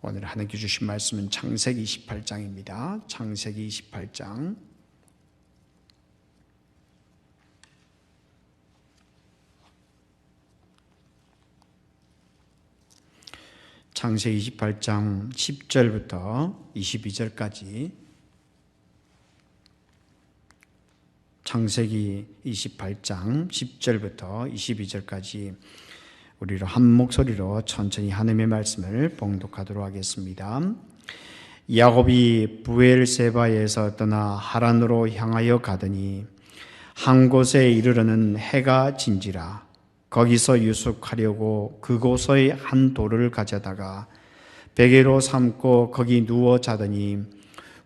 오늘 하나님께 주신 말씀은 창세기 28장입니다. 창세기 28장. 창세기 28장 10절부터 22절까지. 창세기 28장 10절부터 22절까지 우리로 한 목소리로 천천히 하나님의 말씀을 봉독하도록 하겠습니다. 야곱이 브엘세바에서 떠나 하란으로 향하여 가더니 한 곳에 이르러는 해가 진지라. 거기서 유숙하려고 그곳의 한 돌을 가져다가 베개로 삼고 거기 누워 자더니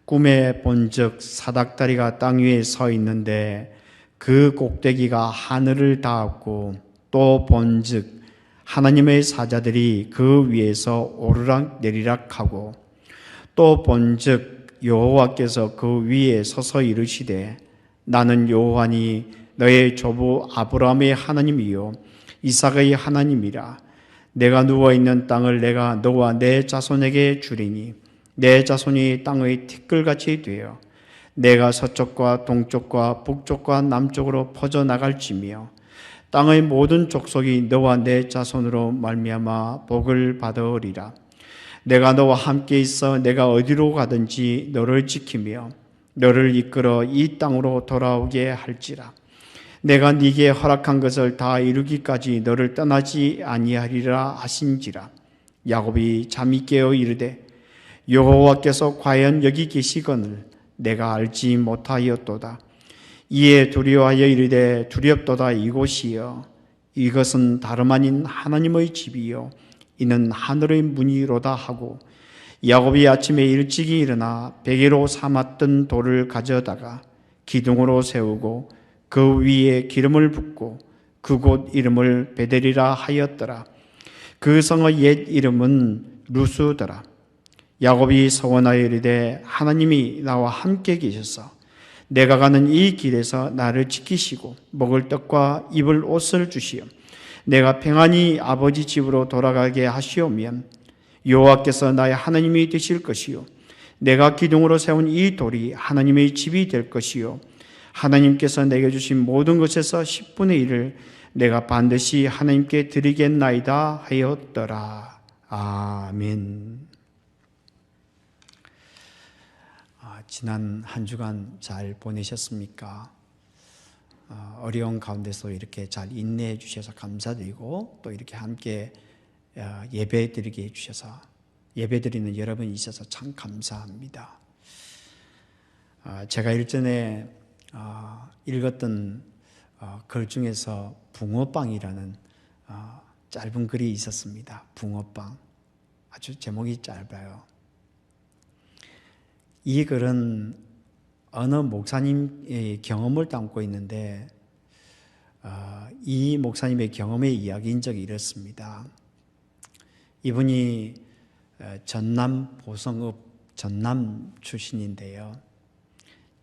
꿈에 본즉 사닥다리가 땅 위에 서 있는데 그 꼭대기가 하늘을 닿았고 또 본즉 하나님의 사자들이 그 위에서 오르락 내리락 하고 또 본즉 여호와께서 그 위에 서서 이르시되 나는 여호와니 너의 조부 아브라함의 하나님이요 이삭의 하나님이라. 내가 누워있는 땅을 내가 너와 내 자손에게 주리니 내 자손이 땅의 티끌같이 되어 내가 서쪽과 동쪽과 북쪽과 남쪽으로 퍼져나갈지며 땅의 모든 족속이 너와 내 자손으로 말미암아 복을 받으리라. 내가 너와 함께 있어 내가 어디로 가든지 너를 지키며 너를 이끌어 이 땅으로 돌아오게 할지라. 내가 네게 허락한 것을 다 이루기까지 너를 떠나지 아니하리라 하신지라. 야곱이 잠이 깨어 이르되 여호와께서 과연 여기 계시거늘 내가 알지 못하였도다. 이에 두려워하여 이르되 두렵도다. 이곳이여 이것은 다름 아닌 하나님의 집이요 이는 하늘의 문이로다 하고 야곱이 아침에 일찍이 일어나 베개로 삼았던 돌을 가져다가 기둥으로 세우고 그 위에 기름을 붓고 그곳 이름을 베델이라 하였더라. 그 성의 옛 이름은 루스더라. 야곱이 서원하여 이르되 하나님이 나와 함께 계셔서 내가 가는 이 길에서 나를 지키시고 먹을 떡과 입을 옷을 주시오 내가 평안히 아버지 집으로 돌아가게 하시오면 여호와께서 나의 하나님이 되실 것이요 내가 기둥으로 세운 이 돌이 하나님의 집이 될 것이요 하나님께서 내게 주신 모든 것에서 10분의 1을 내가 반드시 하나님께 드리겠나이다 하였더라. 아멘. 지난 한 주간 잘 보내셨습니까? 어려운 가운데서 이렇게 잘 인내해 주셔서 감사드리고 또 이렇게 함께 예배 드리게 해주셔서 예배 드리는 여러분이 있어서 참 감사합니다. 제가 일전에 읽었던 글 중에서 붕어빵이라는 짧은 글이 있었습니다. 붕어빵. 아주 제목이 짧아요. 이 글은 어느 목사님의 경험을 담고 있는데 이 목사님의 경험의 이야기인 적이 이렇습니다. 이분이 전남 보성읍 전남 출신인데요.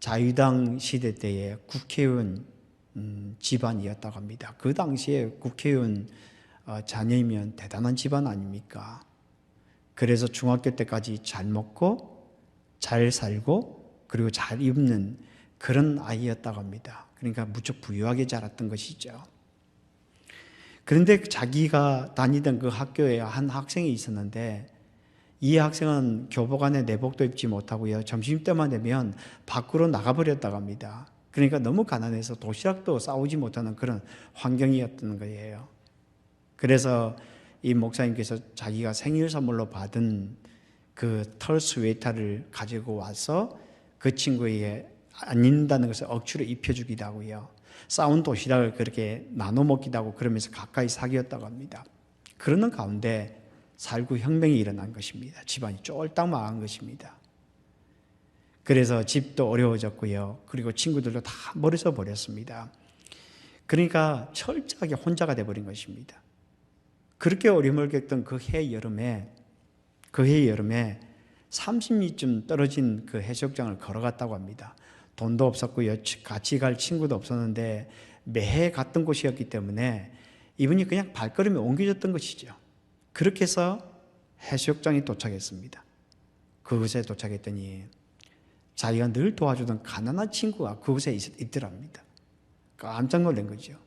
자유당 시대 때의 국회의원 집안이었다고 합니다. 그 당시에 국회의원 자녀이면 대단한 집안 아닙니까? 그래서 중학교 때까지 잘 먹고 잘 살고 그리고 잘 입는 그런 아이였다고 합니다. 그러니까 무척 부유하게 자랐던 것이죠. 그런데 자기가 다니던 그 학교에 한 학생이 있었는데 이 학생은 교복 안에 내복도 입지 못하고요. 점심때만 되면 밖으로 나가버렸다고 합니다. 그러니까 너무 가난해서 도시락도 싸우지 못하는 그런 환경이었던 거예요. 그래서 이 목사님께서 자기가 생일 선물로 받은 그 털 스웨터를 가지고 와서 그 친구에게 안 입는다는 것을 억지로 입혀주기도 하고요. 싸운 도시락을 그렇게 나눠 먹기도 하고 그러면서 가까이 사귀었다고 합니다. 그러는 가운데 살구 혁명이 일어난 것입니다. 집안이 쫄딱 망한 것입니다. 그래서 집도 어려워졌고요. 그리고 친구들도 다 멀어져 버렸습니다. 그러니까 철저하게 혼자가 돼버린 것입니다. 그렇게 어려움을 겪던 그 해 여름에 30리쯤 떨어진 그 해수욕장을 걸어갔다고 합니다. 돈도 없었고요. 같이 갈 친구도 없었는데 매해 갔던 곳이었기 때문에 이분이 그냥 발걸음이 옮겨졌던 것이죠. 그렇게 해서 해수욕장에 도착했습니다. 그곳에 도착했더니 자기가 늘 도와주던 가난한 친구가 그곳에 있더랍니다. 깜짝 놀란 거죠.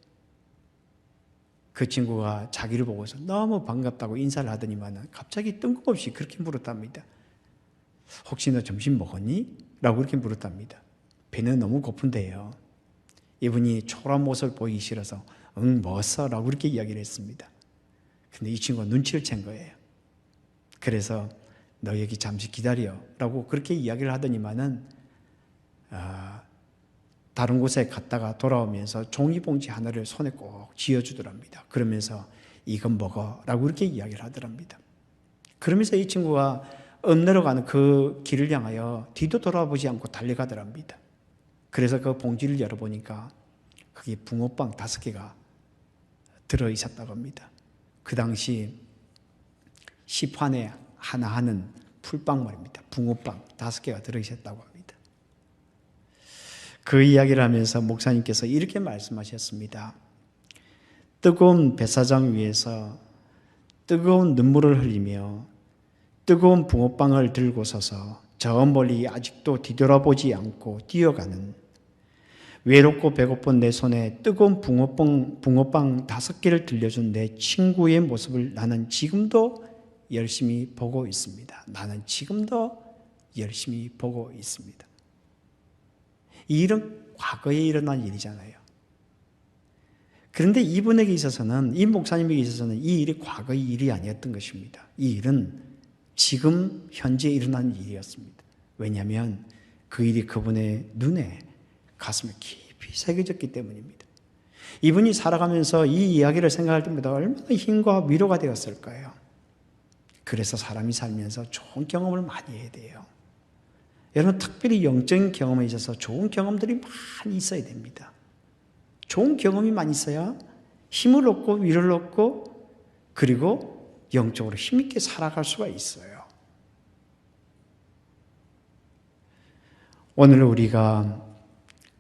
그 친구가 자기를 보고서 너무 반갑다고 인사를 하더니만 갑자기 뜬금없이 그렇게 물었답니다. 혹시 너 점심 먹었니? 라고 그렇게 물었답니다. 배는 너무 고픈데요. 이분이 초라한 모습을 보이기 싫어서 응 먹었어 라고 그렇게 이야기를 했습니다. 근데 이 친구가 눈치를 챈 거예요. 그래서 너 여기 잠시 기다려 라고 그렇게 이야기를 하더니만은 다른 곳에 갔다가 돌아오면서 종이봉지 하나를 손에 꼭 쥐어주더랍니다. 그러면서 이건 먹어 라고 그렇게 이야기를 하더랍니다. 그러면서 이 친구가 읍내로 가는 그 길을 향하여 뒤도 돌아보지 않고 달려가더랍니다. 그래서 그 봉지를 열어보니까 거기에 붕어빵 5개가 들어있었다고 합니다. 그 당시 10환에 하나 하는 풀빵 말입니다. 붕어빵 5개가 들어있었다고 합니다. 그 이야기를 하면서 목사님께서 이렇게 말씀하셨습니다. 뜨거운 뱃사장 위에서 뜨거운 눈물을 흘리며 뜨거운 붕어빵을 들고 서서 저 멀리 아직도 뒤돌아보지 않고 뛰어가는 외롭고 배고픈 내 손에 뜨거운 붕어빵 5개를 들려준 내 친구의 모습을 나는 지금도 열심히 보고 있습니다. 나는 지금도 열심히 보고 있습니다. 이 일은 과거에 일어난 일이잖아요. 그런데 이분에게 있어서는, 이 목사님에게 있어서는 이 일이 과거의 일이 아니었던 것입니다. 이 일은 지금 현재 일어난 일이었습니다. 왜냐하면 그 일이 그분의 눈에 가슴에 깊이 새겨졌기 때문입니다. 이분이 살아가면서 이 이야기를 생각할 때마다 얼마나 힘과 위로가 되었을까요? 그래서 사람이 살면서 좋은 경험을 많이 해야 돼요. 여러분, 특별히 영적인 경험에 있어서 좋은 경험들이 많이 있어야 됩니다. 좋은 경험이 많이 있어야 힘을 얻고 위로를 얻고 그리고 영적으로 힘있게 살아갈 수가 있어요. 오늘 우리가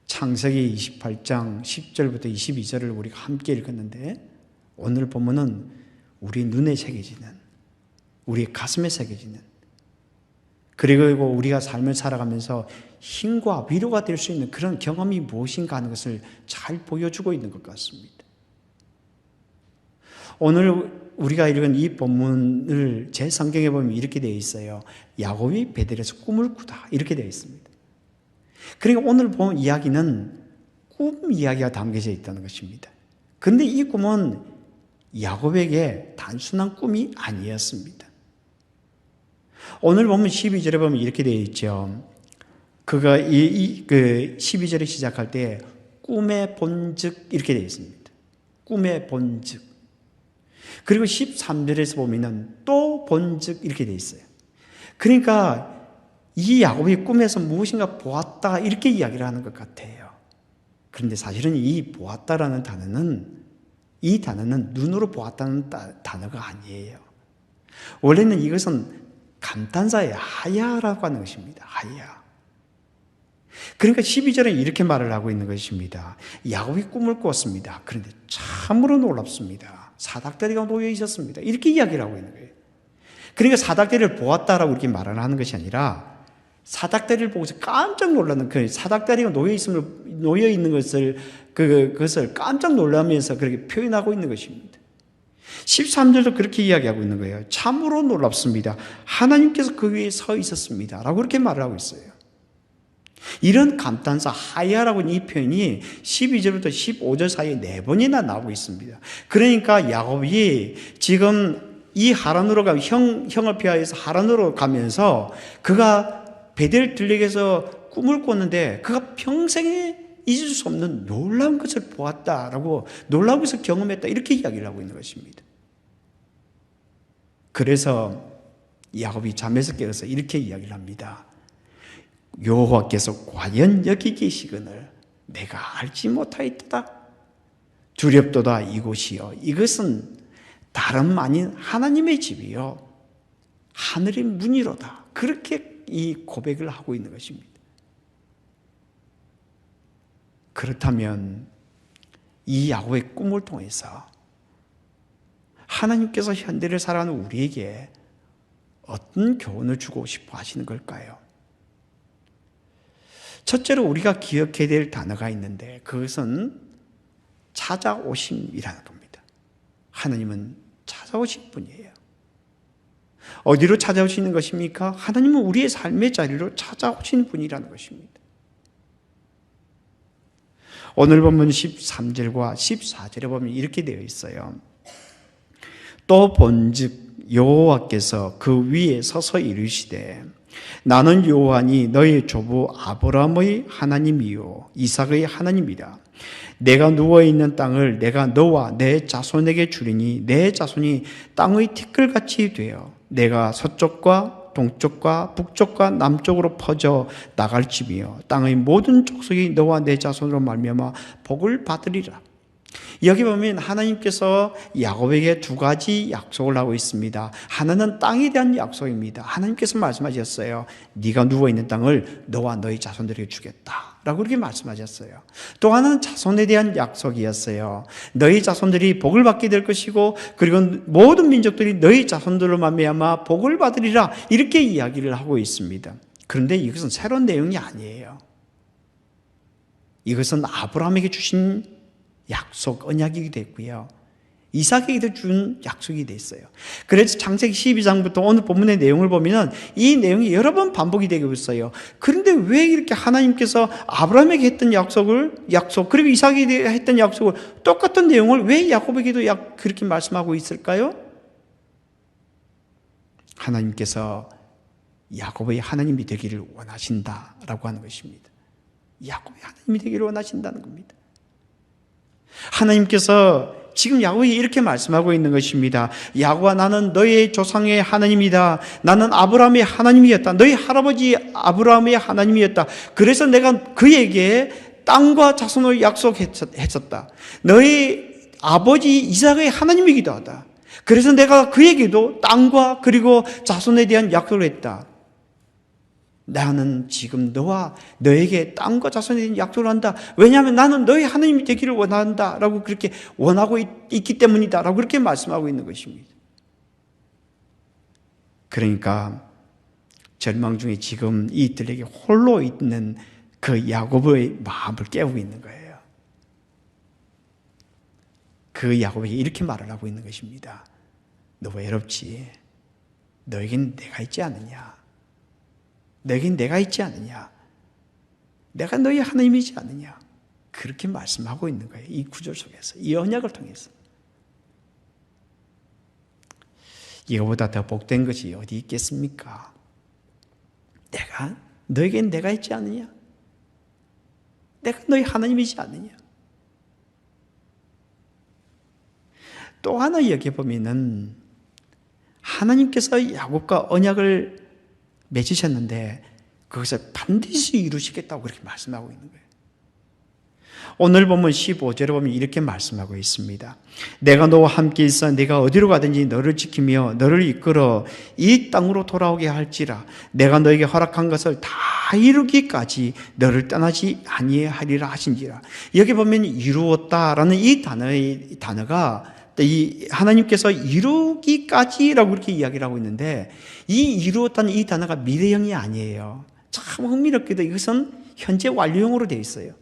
창세기 28장 10절부터 22절을 우리가 함께 읽었는데 오늘 본문은 우리 눈에 새겨지는, 우리 가슴에 새겨지는, 그리고 우리가 삶을 살아가면서 힘과 위로가 될 수 있는 그런 경험이 무엇인가 하는 것을 잘 보여주고 있는 것 같습니다. 오늘 우리가 읽은 이 본문을 제 성경에 보면 이렇게 되어 있어요. 야곱이 베델에서 꿈을 꾸다 이렇게 되어 있습니다. 그러니까 오늘 본 이야기는 꿈 이야기가 담겨져 있다는 것입니다. 그런데 이 꿈은 야곱에게 단순한 꿈이 아니었습니다. 오늘 보면 12절에 보면 이렇게 되어 있죠. 그가 그 12절에 시작할 때 꿈의 본즉 이렇게 되어 있습니다. 꿈의 본즉. 그리고 13절에서 보면은 또 본즉 이렇게 되어 있어요. 그러니까 이 야곱이 꿈에서 무엇인가 보았다 이렇게 이야기를 하는 것 같아요. 그런데 사실은 이 보았다라는 단어는, 이 단어는 눈으로 보았다는 단어가 아니에요. 원래는 이것은 감탄사의 하야라고 하는 것입니다. 하야. 그러니까 12절에 이렇게 말을 하고 있는 것입니다. 야곱이 꿈을 꿨습니다. 그런데 참으로 놀랍습니다. 사닥다리가 놓여 있었습니다. 이렇게 이야기를 하고 있는 거예요. 그러니까 사닥다리를 보았다라고 이렇게 말을 하는 것이 아니라 사닥다리를 보고서 깜짝 놀라는, 그 사닥다리가 놓여 있는 것을 그것을 깜짝 놀라면서 그렇게 표현하고 있는 것입니다. 13절도 그렇게 이야기하고 있는 거예요. 참으로 놀랍습니다. 하나님께서 그 위에 서 있었습니다. 라고 그렇게 말을 하고 있어요. 이런 감탄사 하야라고 하는 이 표현이 12절부터 15절 사이에 4번이나 나오고 있습니다. 그러니까 야곱이 지금 이 하란으로 가면 형을 피하여서 하란으로 가면서 그가 베델 들녘에서 꿈을 꿨는데 그가 평생에 잊을 수 없는 놀라운 것을 보았다라고, 놀라운 것을 경험했다 이렇게 이야기를 하고 있는 것입니다. 그래서 야곱이 잠에서 깨어서 이렇게 이야기를 합니다. 여호와께서 과연 여기 계시거늘 내가 알지 못하였도다. 두렵도다 이곳이요, 이것은 다름 아닌 하나님의 집이요 하늘의 문이로다. 그렇게 이 고백을 하고 있는 것입니다. 그렇다면 이 야곱의 꿈을 통해서 하나님께서 현대를 살아가는 우리에게 어떤 교훈을 주고 싶어 하시는 걸까요? 첫째로 우리가 기억해야 될 단어가 있는데 그것은 찾아오심이라는 겁니다. 하나님은 찾아오신 분이에요. 어디로 찾아오시는 것입니까? 하나님은 우리의 삶의 자리로 찾아오신 분이라는 것입니다. 오늘 본문 13절과 14절에 보면 이렇게 되어 있어요. 또 본즉 여호와께서 그 위에 서서 이르시되 나는 여호와니 너희 조부 아브라함의 하나님이요 이삭의 하나님이라. 내가 누워있는 땅을 내가 너와 내 자손에게 주리니 내 자손이 땅의 티끌같이 되어 내가 서쪽과 동쪽과 북쪽과 남쪽으로 퍼져 나갈 집이요 땅의 모든 족속이 너와 내 자손으로 말미암아 복을 받으리라. 여기 보면 하나님께서 야곱에게 두 가지 약속을 하고 있습니다. 하나는 땅에 대한 약속입니다. 하나님께서 말씀하셨어요. 네가 누워있는 땅을 너와 너희 자손들에게 주겠다 라고 그렇게 말씀하셨어요. 또 하나는 자손에 대한 약속이었어요. 너희 자손들이 복을 받게 될 것이고 그리고 모든 민족들이 너희 자손들로 말미암아 복을 받으리라 이렇게 이야기를 하고 있습니다. 그런데 이것은 새로운 내용이 아니에요. 이것은 아브라함에게 주신 약속, 언약이기도 했고요. 이삭에게도 준 약속이 됐어요. 그래서 창세기 12장부터 오늘 본문의 내용을 보면 이 내용이 여러 번 반복이 되고 있어요. 그런데 왜 이렇게 하나님께서 아브라함에게 했던 약속, 그리고 이삭에게 했던 약속을 똑같은 내용을 왜 야곱에게도 그렇게 말씀하고 있을까요? 하나님께서 야곱의 하나님이 되기를 원하신다라고 하는 것입니다. 야곱의 하나님이 되기를 원하신다는 겁니다. 하나님께서 지금 야곱이 이렇게 말씀하고 있는 것입니다. 야곱아 나는 너의 조상의 하나님이다. 나는 아브라함의 하나님이었다. 너희 할아버지 아브라함의 하나님이었다. 그래서 내가 그에게 땅과 자손을 약속했었다. 너희 아버지 이삭의 하나님이기도 하다. 그래서 내가 그에게도 땅과 그리고 자손에 대한 약속을 했다. 나는 지금 너와 너에게 땅과 자손에 대한 약속을 한다. 왜냐하면 나는 너의 하나님이 되기를 원한다 라고 그렇게 원하고 있기 때문이다 라고 그렇게 말씀하고 있는 것입니다. 그러니까 절망 중에 지금 이들에게 홀로 있는 그 야곱의 마음을 깨우고 있는 거예요. 그 야곱에게 이렇게 말을 하고 있는 것입니다. 너 외롭지? 너에겐 내가 있지 않느냐? 너에겐 내가 있지 않느냐? 내가 너희 하나님이지 않느냐? 그렇게 말씀하고 있는 거예요. 이 구절 속에서, 이 언약을 통해서. 이거보다 더 복된 것이 어디 있겠습니까? 너에겐 내가 있지 않느냐? 내가 너희 하나님이지 않느냐? 또 하나 여기 보면은 하나님께서 야곱과 언약을 맺으셨는데 그것을 반드시 이루시겠다고 그렇게 말씀하고 있는 거예요. 오늘 보면 15절에 보면 이렇게 말씀하고 있습니다. 내가 너와 함께 있어 네가 어디로 가든지 너를 지키며 너를 이끌어 이 땅으로 돌아오게 할지라. 내가 너에게 허락한 것을 다 이루기까지 너를 떠나지 아니하리라 하신지라. 여기 보면 이루었다라는 이 단어가 이 하나님께서 이루기까지라고 그렇게 이야기를 하고 있는데 이 이루었다는 이 단어가 미래형이 아니에요. 참 흥미롭게도 이것은 현재 완료형으로 되어 있어요.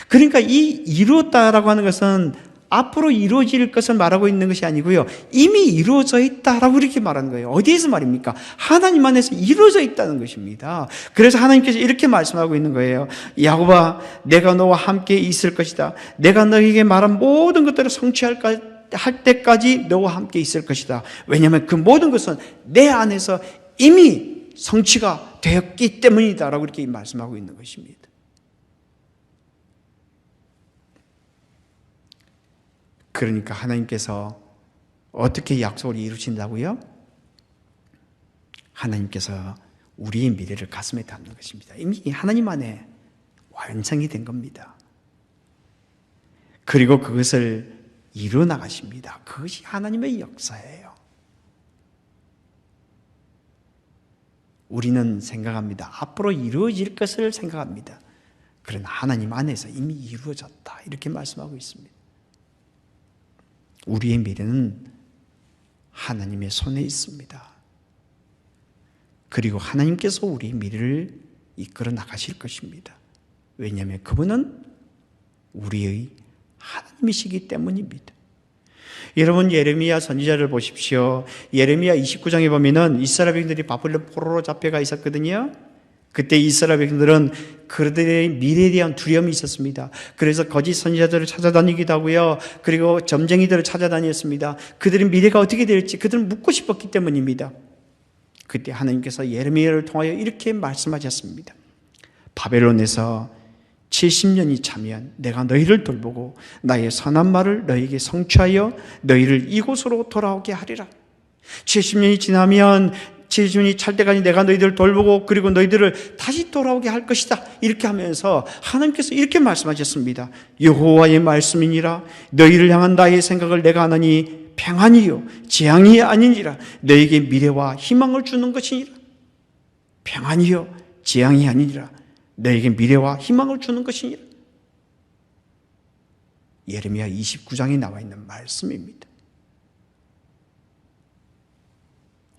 그러니까 이 이루었다라고 하는 것은 앞으로 이루어질 것을 말하고 있는 것이 아니고요. 이미 이루어져 있다라고 이렇게 말하는 거예요. 어디에서 말입니까? 하나님 안에서 이루어져 있다는 것입니다. 그래서 하나님께서 이렇게 말씀하고 있는 거예요. 야곱아, 내가 너와 함께 있을 것이다. 내가 너에게 말한 모든 것들을 성취할 때까지 너와 함께 있을 것이다. 왜냐하면 그 모든 것은 내 안에서 이미 성취가 되었기 때문이다 라고 이렇게 말씀하고 있는 것입니다. 그러니까 하나님께서 어떻게 약속을 이루신다고요? 하나님께서 우리의 미래를 가슴에 담는 것입니다. 이미 하나님 안에 완성이 된 겁니다. 그리고 그것을 이루어 나가십니다. 그것이 하나님의 역사예요. 우리는 생각합니다. 앞으로 이루어질 것을 생각합니다. 그러나 하나님 안에서 이미 이루어졌다. 이렇게 말씀하고 있습니다. 우리의 미래는 하나님의 손에 있습니다. 그리고 하나님께서 우리 미래를 이끌어 나가실 것입니다. 왜냐하면 그분은 우리의 하나님이시기 때문입니다. 여러분, 예레미야 선지자를 보십시오. 예레미야 29장에 보면은 이스라엘 백성들이 바벨론 포로로 잡혀가 있었거든요. 그때 이스라엘 백성들은 그들의 미래에 대한 두려움이 있었습니다. 그래서 거짓 선지자들을 찾아다니기도 하고요. 그리고 점쟁이들을 찾아다녔습니다. 그들의 미래가 어떻게 될지 그들은 묻고 싶었기 때문입니다. 그때 하나님께서 예레미야를 통하여 이렇게 말씀하셨습니다. 바벨론에서 70년이 차면 내가 너희를 돌보고 나의 선한 말을 너희에게 성취하여 너희를 이곳으로 돌아오게 하리라. 70년이 지나면 70년이 찰 때까지 내가 너희들을 돌보고 그리고 너희들을 다시 돌아오게 할 것이다. 이렇게 하면서 하나님께서 이렇게 말씀하셨습니다. 여호와의 말씀이니라. 너희를 향한 나의 생각을 내가 하나니 평안이요 재앙이 아니니라. 너희에게 미래와 희망을 주는 것이니라. 평안이요 재앙이 아니니라. 너에게 미래와 희망을 주는 것이니라. 예레미야 29장에 나와 있는 말씀입니다.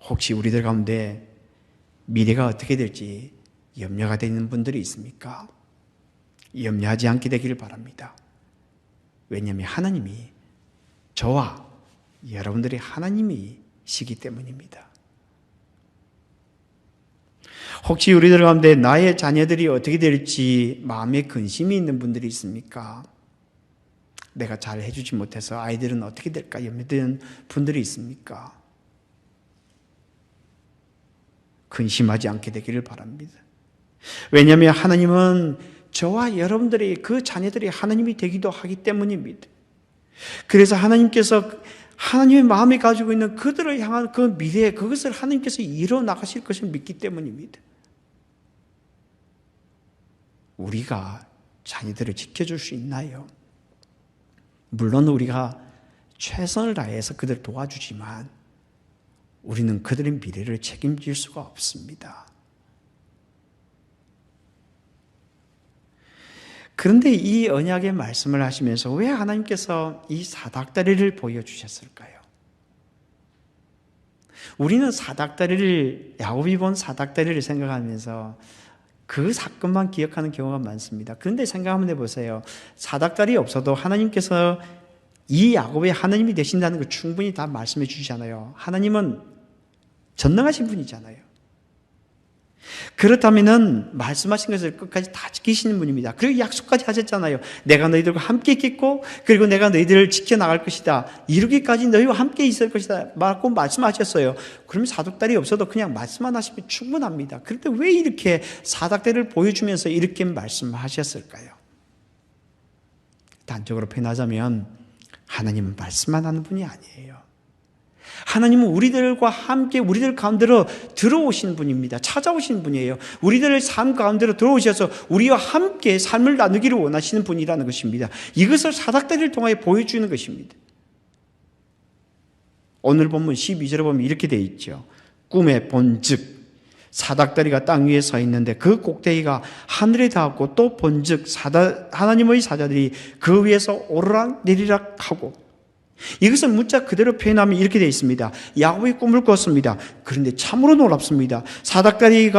혹시 우리들 가운데 미래가 어떻게 될지 염려가 되는 분들이 있습니까? 염려하지 않게 되기를 바랍니다. 왜냐하면 하나님이 저와 여러분들이 하나님이시기 때문입니다. 혹시 우리들 가운데 나의 자녀들이 어떻게 될지 마음에 근심이 있는 분들이 있습니까? 내가 잘 해주지 못해서 아이들은 어떻게 될까 염려되는 분들이 있습니까? 근심하지 않게 되기를 바랍니다. 왜냐하면 하나님은 저와 여러분들의 그 자녀들이 하나님이 되기도 하기 때문입니다. 그래서 하나님께서 하나님의 마음에 가지고 있는 그들을 향한 그 미래, 그것을 하나님께서 이뤄 나가실 것을 믿기 때문입니다. 우리가 자녀들을 지켜줄 수 있나요? 물론 우리가 최선을 다해서 그들을 도와주지만 우리는 그들의 미래를 책임질 수가 없습니다. 그런데 이 언약의 말씀을 하시면서 왜 하나님께서 이 사닥다리를 보여주셨을까요? 우리는 사닥다리를, 야곱이 본 사닥다리를 생각하면서 그 사건만 기억하는 경우가 많습니다. 그런데 생각 한번 해보세요. 사닥다리 없어도 하나님께서 이 야곱의 하나님이 되신다는 걸 충분히 다 말씀해 주시잖아요. 하나님은 전능하신 분이잖아요. 그렇다면은 말씀하신 것을 끝까지 다 지키시는 분입니다. 그리고 약속까지 하셨잖아요. 내가 너희들과 함께 있겠고 그리고 내가 너희들을 지켜나갈 것이다. 이루기까지 너희와 함께 있을 것이다. 라고 말씀하셨어요. 그러면 사닥다리 없어도 그냥 말씀만 하시면 충분합니다. 그런데 왜 이렇게 사닥다리를 보여주면서 이렇게 말씀하셨을까요? 단적으로 표현하자면 하나님은 말씀만 하는 분이 아니에요. 하나님은 우리들과 함께 우리들 가운데로 들어오신 분입니다. 찾아오신 분이에요. 우리들의 삶 가운데로 들어오셔서 우리와 함께 삶을 나누기를 원하시는 분이라는 것입니다. 이것을 사닥다리를 통하여 보여주는 것입니다. 오늘 본문 12절에 보면 이렇게 되어 있죠. 꿈에 본즉 사닥다리가 땅 위에 서 있는데 그 꼭대기가 하늘에 닿았고 또 본즉 하나님의 사자들이 그 위에서 오르락 내리락 하고, 이것을 문자 그대로 표현하면 이렇게 되어 있습니다. 야곱이 꿈을 꿨습니다. 그런데 참으로 놀랍습니다. 사닥다리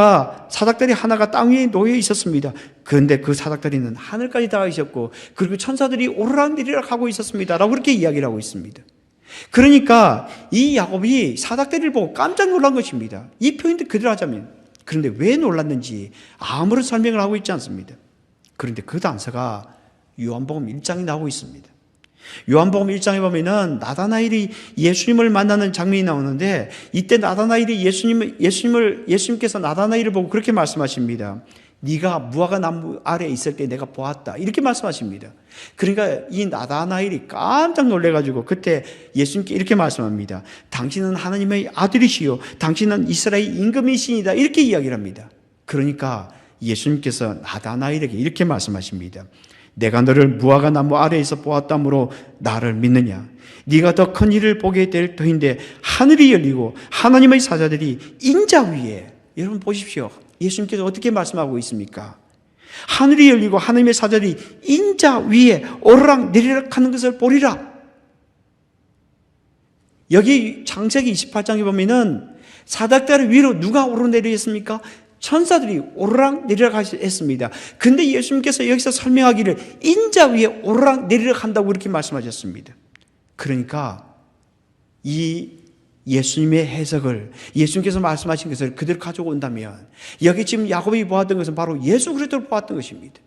하나가 땅 위에 놓여 있었습니다. 그런데 그 사닥다리는 하늘까지 닿아 있었고 그리고 천사들이 오르락내리락 하고 있었습니다. 라고 그렇게 이야기를 하고 있습니다. 그러니까 이 야곱이 사닥다리를 보고 깜짝 놀란 것입니다. 이 표현도 그대로 하자면. 그런데 왜 놀랐는지 아무런 설명을 하고 있지 않습니다. 그런데 그 단서가 요한복음 1장에 나오고 있습니다. 요한복음 1장에 보면은 나다나엘이 예수님을 만나는 장면이 나오는데, 이때 나다나엘이 예수님께서 나다나엘을 보고 그렇게 말씀하십니다. 네가 무화과 나무 아래에 있을 때 내가 보았다. 이렇게 말씀하십니다. 그러니까 이 나다나엘이 깜짝 놀래가지고 그때 예수님께 이렇게 말씀합니다. 당신은 하나님의 아들이시요 당신은 이스라엘 임금이시니다. 이렇게 이야기를 합니다. 그러니까 예수님께서 나다나엘에게 이렇게 말씀하십니다. 내가 너를 무화과 나무 아래에서 보았다므로 나를 믿느냐? 네가 더 큰 일을 보게 될 터인데 하늘이 열리고 하나님의 사자들이 인자 위에, 여러분 보십시오. 예수님께서 어떻게 말씀하고 있습니까? 하늘이 열리고 하나님의 사자들이 인자 위에 오르락 내리락 하는 것을 보리라. 여기 창세기 28장에 보면은 사닥다리 위로 누가 오르내리셨습니까? 천사들이 오르락 내리락 했습니다. 근데 예수님께서 여기서 설명하기를 인자 위에 오르락 내리락 한다고 이렇게 말씀하셨습니다. 그러니까 이 예수님의 해석을, 예수님께서 말씀하신 것을 그대로 가지고 온다면 여기 지금 야곱이 보았던 것은 바로 예수 그리스도를 보았던 것입니다.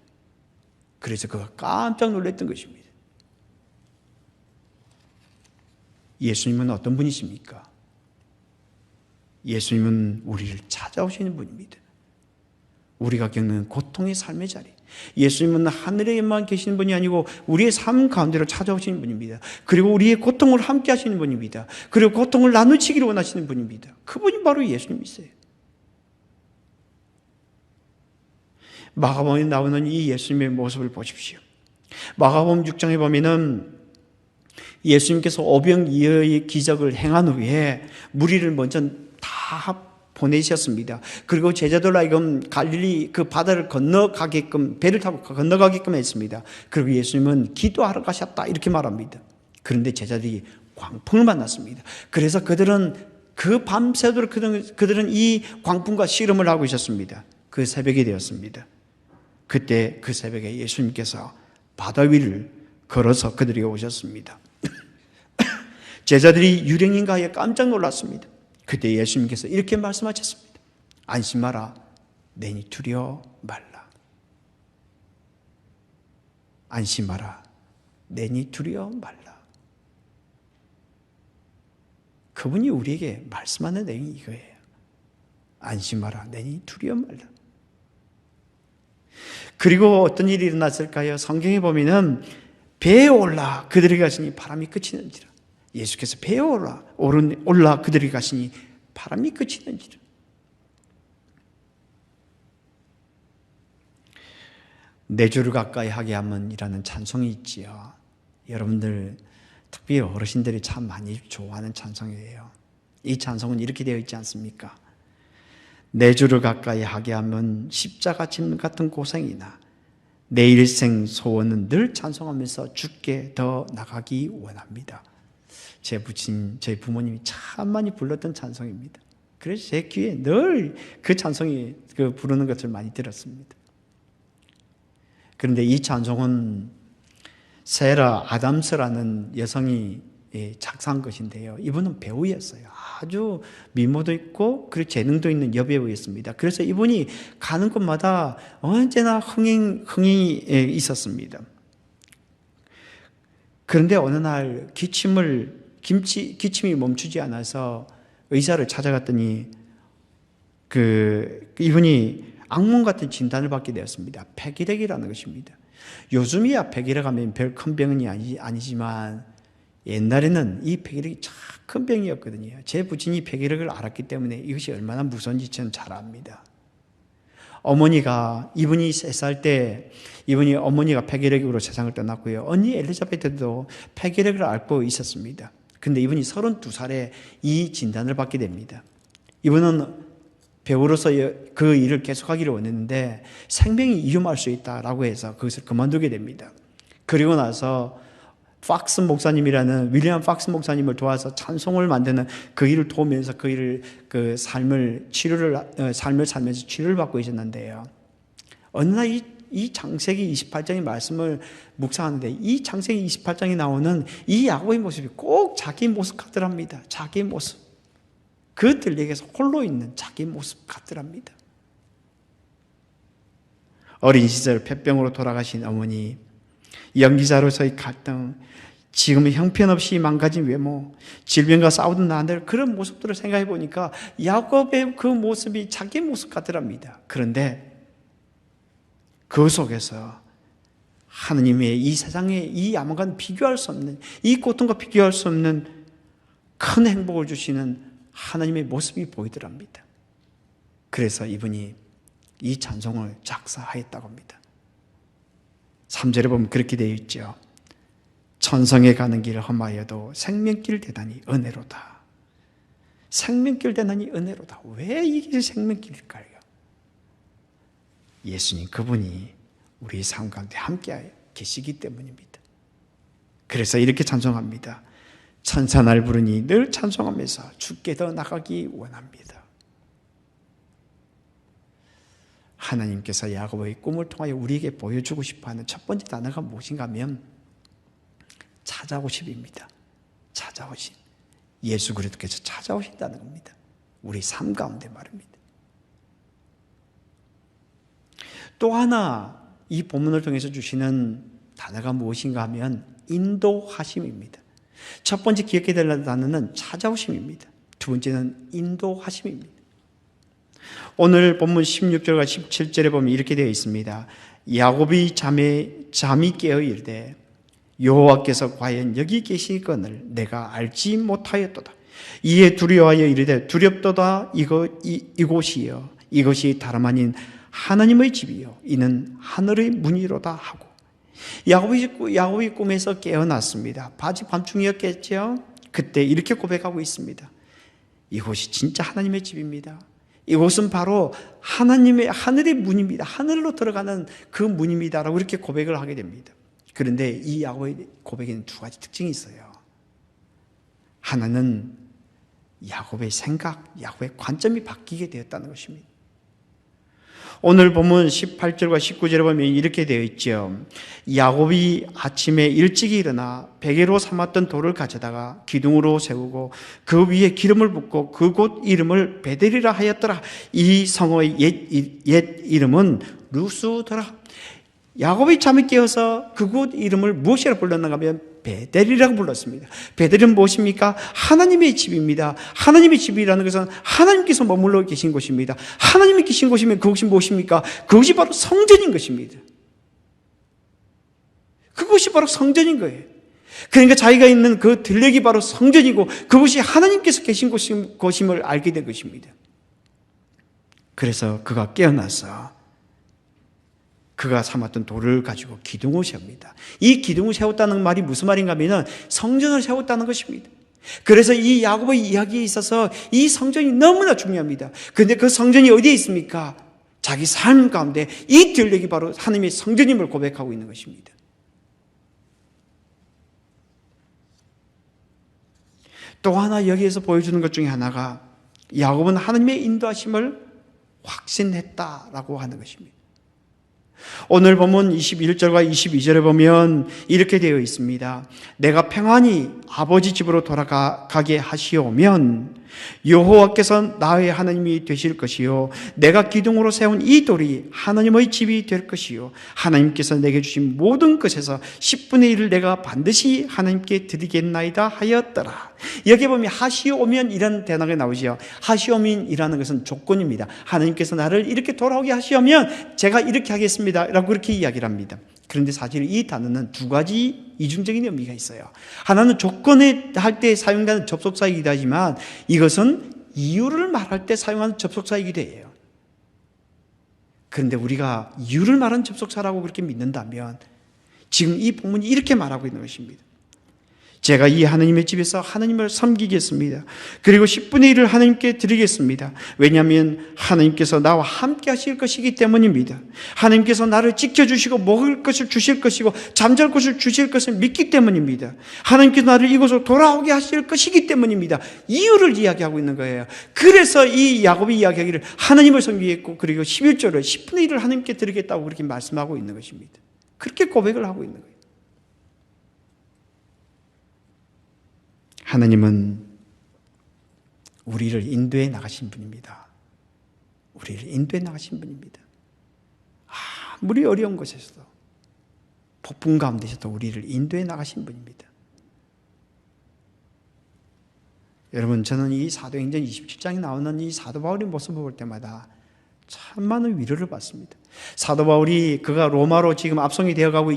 그래서 그가 깜짝 놀랐던 것입니다. 예수님은 어떤 분이십니까? 예수님은 우리를 찾아오시는 분입니다. 우리가 겪는 고통의 삶의 자리, 예수님은 하늘에만 계시는 분이 아니고 우리의 삶 가운데로 찾아오시는 분입니다. 그리고 우리의 고통을 함께 하시는 분입니다. 그리고 고통을 나누시기를 원하시는 분입니다. 그분이 바로 예수님이세요. 마가복음에 나오는 이 예수님의 모습을 보십시오. 마가복음 6장에 보면은 예수님께서 오병이어의 기적을 행한 후에 무리를 먼저 다 보내셨습니다. 그리고 제자들로 하여금 갈릴리 그 바다를 건너가게끔, 배를 타고 건너가게끔 했습니다. 그리고 예수님은 기도하러 가셨다 이렇게 말합니다. 그런데 제자들이 광풍을 만났습니다. 그래서 그들은 그 밤새도록 그들은 이 광풍과 씨름을 하고 있었습니다. 그 새벽이 되었습니다. 그때 그 새벽에 예수님께서 바다 위를 걸어서 그들에게 오셨습니다. 제자들이 유령인가 하여 깜짝 놀랐습니다. 그때 예수님께서 이렇게 말씀하셨습니다. 안심하라, 내니 두려워 말라. 안심하라, 내니 두려워 말라. 그분이 우리에게 말씀하는 내용이 이거예요. 안심하라, 내니 두려워 말라. 그리고 어떤 일이 일어났을까요? 성경에 보면은 배에 올라 그들이 가시니 바람이 그치는지라. 예수께서 배에 올라 그들이 가시니 바람이 그치는지라. 내 주를 가까이 하게 하면이라는 찬송이 있지요. 여러분들 특히 어르신들이 참 많이 좋아하는 찬송이에요. 이 찬송은 이렇게 되어 있지 않습니까? 내 주를 가까이 하게 하면 십자가 짐 같은 고생이나 내 일생 소원은 늘 찬송하면서 주께 더 나가기 원합니다. 저희 부모님이 참 많이 불렀던 찬송입니다. 그래서 제 귀에 늘 그 찬송이 부르는 것을 많이 들었습니다. 그런데 이 찬송은 세라 아담스라는 여성이 작사한 것인데요. 이분은 배우였어요. 아주 미모도 있고 그리고 재능도 있는 여배우였습니다. 그래서 이분이 가는 곳마다 언제나 흥행이 있었습니다. 그런데 어느 날 기침이 멈추지 않아서 의사를 찾아갔더니 이분이 악몽 같은 진단을 받게 되었습니다. 폐기력이라는 것입니다. 요즘이야 폐기력 하면 별 큰 병이 아니지만 옛날에는 이 폐기력이 참 큰 병이었거든요. 제 부친이 폐기력을 알았기 때문에 이것이 얼마나 무서운지 저는 잘 압니다. 이분이 3살 때 어머니가 폐기력으로 세상을 떠났고요. 언니 엘리자베트도 폐기력을 앓고 있었습니다. 근데 이분이 32살에 이 진단을 받게 됩니다. 이분은 배우로서 그 일을 계속하기를 원했는데 생명이 위험할 수 있다라고 해서 그것을 그만두게 됩니다. 그리고 나서 윌리엄 팍스 목사님을 도와서 찬송을 만드는 그 일을 도우면서 그 일을 삶을 살면서 치료를 받고 있었는데요. 어느 날 이 창세기 28장의 말씀을 묵상하는데 이 창세기 28장에 나오는 이 야곱의 모습이 꼭 자기 모습 같더랍니다. 자기 모습. 그 들녘에서 홀로 있는 자기 모습 같더랍니다. 어린 시절 폐병으로 돌아가신 어머니, 연기자로서의 갈등, 지금은 형편없이 망가진 외모, 질병과 싸우던 나들, 그런 모습들을 생각해 보니까 야곱의 그 모습이 자기 모습 같더랍니다. 그런데 그 속에서 하느님의 이 세상에 이 아무간 비교할 수 없는, 이 고통과 비교할 수 없는 큰 행복을 주시는 하나님의 모습이 보이더랍니다. 그래서 이분이 이 찬송을 작사하였다고 합니다. 3절에 보면 그렇게 되어 있죠. 천성에 가는 길 험하여도 생명길 대단히 은혜로다. 생명길 대단히 은혜로다. 왜 이게 생명길일까요? 예수님 그분이 우리 삶 가운데 함께 계시기 때문입니다. 그래서 이렇게 찬송합니다. 천사날 부르니 늘 찬송하면서 주께 더 나가기 원합니다. 하나님께서 야곱의 꿈을 통하여 우리에게 보여주고 싶어하는 첫 번째 단어가 무엇인가 하면 찾아오심입니다. 찾아오심. 예수 그리스도께서 찾아오신다는 겁니다. 우리 삶 가운데 말입니다. 또 하나 이 본문을 통해서 주시는 단어가 무엇인가 하면 인도하심입니다. 첫 번째 기억해야 될 단어는 찾아오심입니다. 두 번째는 인도하심입니다. 오늘 본문 16절과 17절에 보면 이렇게 되어 있습니다. 야곱이 잠이 깨어 이르되 여호와께서 과연 여기 계시거늘 내가 알지 못하였도다. 이에 두려워하여 이르되 두렵도다. 이곳이여 이것이 다름 아닌 하나님의 집이요 이는 하늘의 문이로다 하고, 야곱이 꿈에서 깨어났습니다. 아직 밤중이었겠죠. 그때 이렇게 고백하고 있습니다. 이곳이 진짜 하나님의 집입니다. 이곳은 바로 하늘의 문입니다. 하늘로 들어가는 그 문입니다라고 이렇게 고백을 하게 됩니다. 그런데 이 야곱의 고백에는 두 가지 특징이 있어요. 하나는 야곱의 생각, 야곱의 관점이 바뀌게 되었다는 것입니다. 오늘 본문 18절과 19절에 보면 이렇게 되어 있죠. 야곱이 아침에 일찍이 일어나 베개로 삼았던 돌을 가져다가 기둥으로 세우고 그 위에 기름을 붓고 그곳 이름을 베델이라 하였더라. 이 성의 옛 이름은 루스더라. 야곱이 잠이 깨어서 그곳 이름을 무엇이라고 불렀는가 하면 베델이라고 불렀습니다. 베델은 무엇입니까? 하나님의 집입니다. 하나님의 집이라는 것은 하나님께서 머물러 계신 곳입니다. 하나님이 계신 곳이면 그것이 무엇입니까? 그것이 바로 성전인 것입니다. 그것이 바로 성전인 거예요. 그러니까 자기가 있는 그 들녘이 바로 성전이고 그것이 하나님께서 계신 곳임을 알게 된 것입니다. 그래서 그가 깨어나서 그가 삼았던 돌을 가지고 기둥을 세웁니다. 이 기둥을 세웠다는 말이 무슨 말인가 하면 성전을 세웠다는 것입니다. 그래서 이 야곱의 이야기에 있어서 이 성전이 너무나 중요합니다. 그런데 그 성전이 어디에 있습니까? 자기 삶 가운데 이 들녘이 바로 하나님의 성전임을 고백하고 있는 것입니다. 또 하나 여기에서 보여주는 것 중에 하나가 야곱은 하나님의 인도하심을 확신했다라고 하는 것입니다. 오늘 보면 21절과 22절에 보면 이렇게 되어 있습니다. 내가 평안히 아버지 집으로 돌아가게 하시오면 여호와께서 나의 하나님이 되실 것이요 내가 기둥으로 세운 이 돌이 하나님의 집이 될 것이요 하나님께서 내게 주신 모든 것에서 10분의 1을 내가 반드시 하나님께 드리겠나이다 하였더라. 여기 보면 하시오면 이런 단어가 나오죠. 하시오면이라는 것은 조건입니다. 하나님께서 나를 이렇게 돌아오게 하시오면 제가 이렇게 하겠습니다 라고 그렇게 이야기를 합니다. 그런데 사실 이 단어는 두 가지 이중적인 의미가 있어요. 하나는 조건에 할 때 사용되는 접속사이기도 하지만 이것은 이유를 말할 때 사용하는 접속사이기도 해요. 그런데 우리가 이유를 말하는 접속사라고 그렇게 믿는다면 지금 이 본문이 이렇게 말하고 있는 것입니다. 제가 이 하나님의 집에서 하나님을 섬기겠습니다. 그리고 10분의 1을 하나님께 드리겠습니다. 왜냐하면 하나님께서 나와 함께 하실 것이기 때문입니다. 하나님께서 나를 지켜주시고 먹을 것을 주실 것이고 잠잘 곳을 주실 것을 믿기 때문입니다. 하나님께서 나를 이곳으로 돌아오게 하실 것이기 때문입니다. 이유를 이야기하고 있는 거예요. 그래서 이 야곱이 이야기하기를 하나님을 섬기겠고 그리고 11절을 10분의 1을 하나님께 드리겠다고 그렇게 말씀하고 있는 것입니다. 그렇게 고백을 하고 있는 거예요. 하나님은 우리를 인도해 나가신 분입니다. 우리를 인도해 나가신 분입니다. 아무리 어려운 곳에서도 폭풍 가운데서도 우리를 인도해 나가신 분입니다. 여러분, 저는 이 사도행전 27장에 나오는 이 사도 바울의 모습을 볼 때마다 참 많은 위로를 받습니다. 사도 바울이 그가 로마로 지금 압송이 되어가고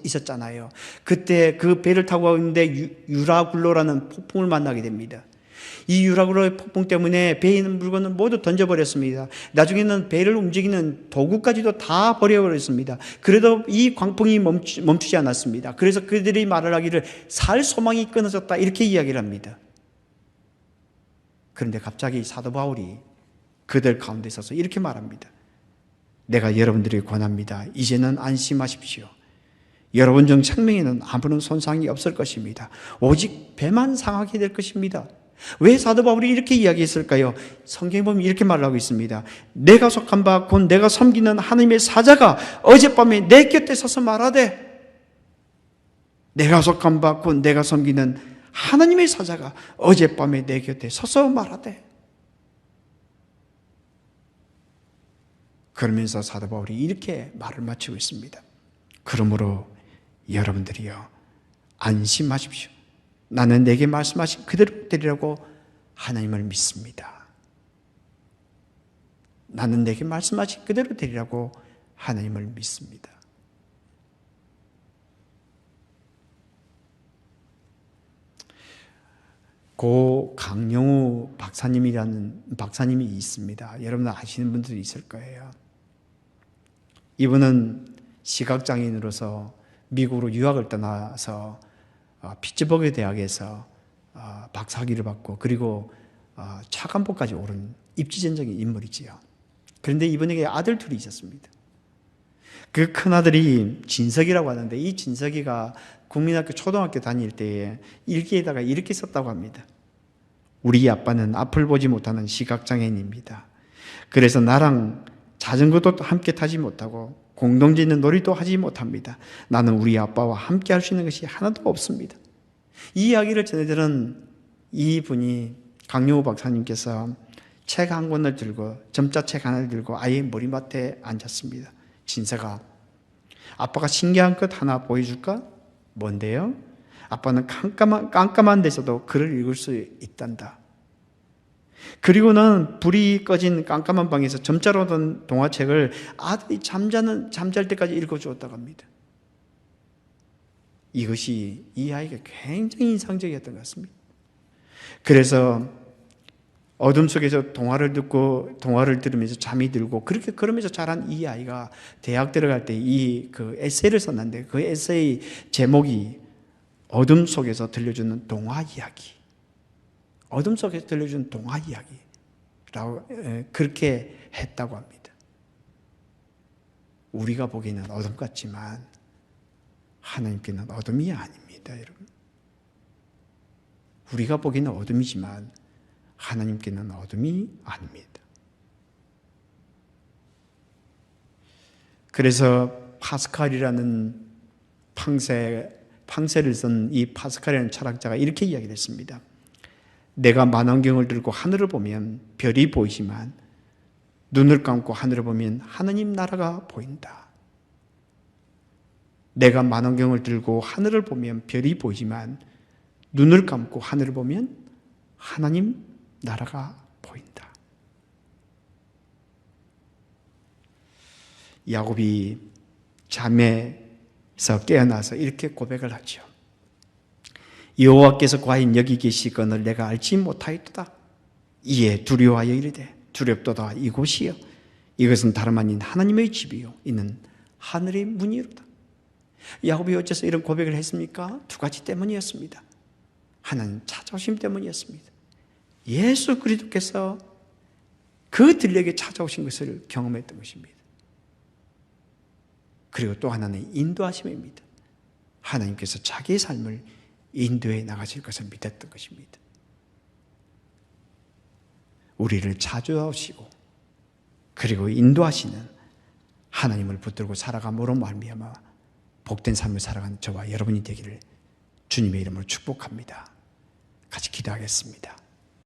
있었잖아요. 그때 그 배를 타고 가고 있는데 유라굴로라는 폭풍을 만나게 됩니다. 이 유라굴로의 폭풍 때문에 배에 있는 물건을 모두 던져버렸습니다. 나중에는 배를 움직이는 도구까지도 다 버려버렸습니다. 그래도 이 광풍이 멈추지 않았습니다. 그래서 그들이 말을 하기를 살 소망이 끊어졌다 이렇게 이야기를 합니다. 그런데 갑자기 사도 바울이 그들 가운데 있어서 이렇게 말합니다. 내가 여러분들에게 권합니다. 이제는 안심하십시오. 여러분 중 생명에는 아무런 손상이 없을 것입니다. 오직 배만 상하게 될 것입니다. 왜 사도 바울이 이렇게 이야기했을까요? 성경에 보면 이렇게 말하고 있습니다. 내가 속한 바 곧 내가 섬기는 하나님의 사자가 어젯밤에 내 곁에 서서 말하되, 내가 속한 바 곧 내가 섬기는 하나님의 사자가 어젯밤에 내 곁에 서서 말하되. 그러면서 사도 바울이 이렇게 말을 마치고 있습니다. 그러므로 여러분들이요, 안심하십시오. 나는 내게 말씀하신 그대로 되리라고 하나님을 믿습니다. 나는 내게 말씀하신 그대로 되리라고 하나님을 믿습니다. 고 강영우 박사님이 있습니다. 여러분 아시는 분들이 있을 거예요. 이분은 시각장애인으로서 미국으로 유학을 떠나서 피츠버그 대학에서 박사학위를 받고 그리고 차관보까지 오른 입지전적인 인물이지요. 그런데 이분에게 아들 둘이 있었습니다. 그 큰아들이 진석이라고 하는데, 이 진석이가 국민학교 초등학교 다닐 때에 일기에다가 이렇게 썼다고 합니다. 우리 아빠는 앞을 보지 못하는 시각장애인입니다. 그래서 나랑 자전거도 함께 타지 못하고 공동짓는 놀이도 하지 못합니다. 나는 우리 아빠와 함께 할 수 있는 것이 하나도 없습니다. 이 이야기를 전해들은 이분이 강영우 박사님께서 책 한 권을 들고, 점자책 하나를 들고 아이의 머리맡에 앉았습니다. 진서가, 아빠가 신기한 것 하나 보여줄까? 뭔데요? 아빠는 깜깜한 데서도 글을 읽을 수 있단다. 그리고는 불이 꺼진 깜깜한 방에서 점자로 된 동화책을 아들이 잠잘 때까지 읽어주었다고 합니다. 이것이 이 아이가 굉장히 인상적이었던 것 같습니다. 그래서 어둠 속에서 동화를 듣고 동화를 들으면서 잠이 들고 그렇게 그러면서 자란 이 아이가 대학 들어갈 때 그 에세이를 썼는데, 그 에세이 제목이 어둠 속에서 들려주는 동화 이야기. 어둠 속에서 들려주는 동화 이야기라고 그렇게 했다고 합니다. 우리가 보기에는 어둠 같지만 하나님께는 어둠이 아닙니다, 여러분. 우리가 보기에는 어둠이지만 하나님께는 어둠이 아닙니다. 그래서 파스칼이라는 팡세를 쓴 이 파스칼이라는 철학자가 이렇게 이야기를 했습니다. 내가 만원경을 들고 하늘을 보면 별이 보이지만 눈을 감고 하늘을 보면 하나님 나라가 보인다. 내가 만원경을 들고 하늘을 보면 별이 보이지만 눈을 감고 하늘을 보면 하나님 나라가 보인다. 야곱이 잠에서 깨어나서 이렇게 고백을 하죠. 여호와께서 과연 여기 계시거늘 내가 알지 못하였도다. 이에 두려워하여 이르되 두렵도다. 이곳이여 이것은 다름 아닌 하나님의 집이요 이는 하늘의 문이로다. 야곱이 어째서 이런 고백을 했습니까? 두 가지 때문이었습니다. 하나는 찾아오심 때문이었습니다. 예수 그리스도께서 그 들에게 찾아오신 것을 경험했던 것입니다. 그리고 또 하나는 인도하심입니다. 하나님께서 자기의 삶을 인도해 나가실 것을 믿었던 것입니다. 우리를 찾아오시고 그리고 인도하시는 하나님을 붙들고 살아감으로 말미암아 복된 삶을 살아가는 저와 여러분이 되기를 주님의 이름으로 축복합니다. 같이 기도하겠습니다.